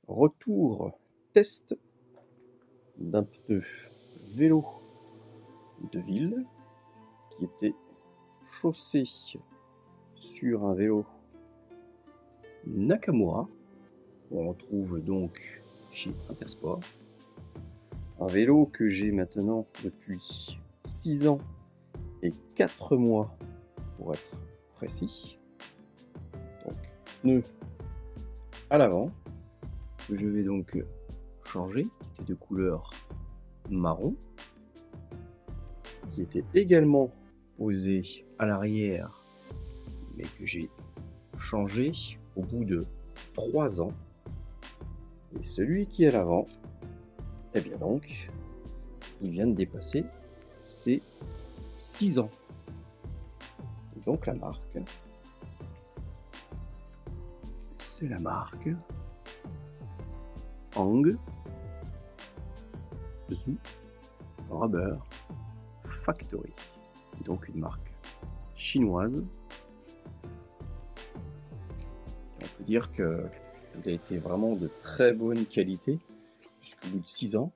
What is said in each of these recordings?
Retour test d'un pneu vélo de ville qui était chaussé sur un vélo Nakamura, on retrouve donc chez Intersport. Un vélo que j'ai maintenant depuis 6 ans et 4 mois pour être précis. Donc pneu à l'avant que je vais donc changer, qui était de couleur marron, qui était également posé à l'arrière, mais que j'ai changé au bout de 3 ans. Et celui qui est à l'avant, eh bien donc, il vient de dépasser ses 6 ans. Et donc la marque, c'est la marque Hang Zoo Rubber Factory, donc une marque chinoise. On peut dire qu'elle a été vraiment de très bonne qualité jusqu'au bout de 6 ans,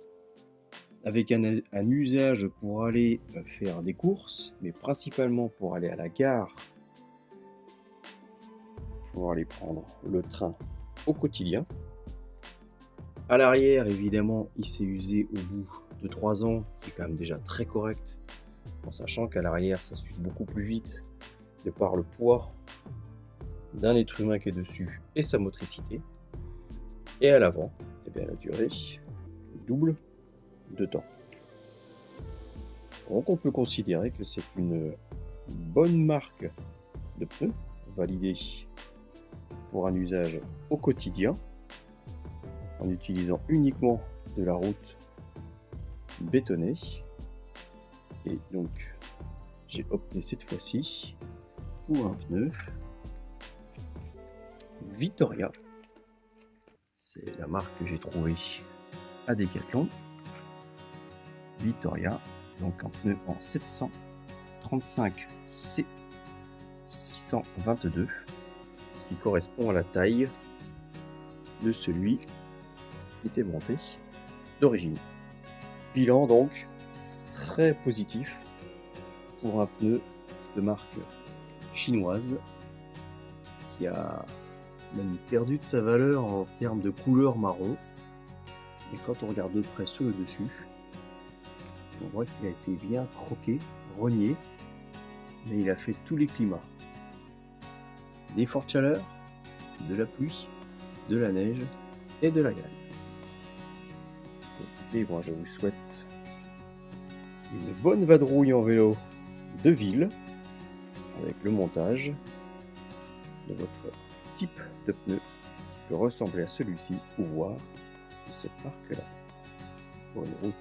avec un usage pour aller faire des courses, mais principalement pour aller à la gare, pour aller prendre le train au quotidien. À l'arrière, évidemment, il s'est usé au bout de 3 ans, qui est quand même déjà très correct, en sachant qu'à l'arrière, ça s'use beaucoup plus vite, de par le poids d'un être humain qui est dessus et sa motricité. Et à l'avant, eh bien, la durée double de temps. Donc on peut considérer que c'est une bonne marque de pneus, validée pour un usage au quotidien, en utilisant uniquement de la route bétonnée. Et donc j'ai opté cette fois-ci pour un pneu Vittoria. C'est la marque que j'ai trouvée à Decathlon. Vittoria, donc un pneu en 735C 622, ce qui correspond à la taille de celui qui était monté d'origine. Bilan donc très positif pour un pneu de marque chinoise qui a même perdu de sa valeur en termes de couleur marron. Et quand on regarde de près sur le dessus, on voit qu'il a été bien croqué, rogné, mais il a fait tous les climats. Des fortes chaleurs, de la pluie, de la neige et de la grêle. Et moi je vous souhaite une bonne vadrouille en vélo de ville avec le montage de votre type de pneu qui peut ressembler à celui-ci ou voir de cette marque-là pour une route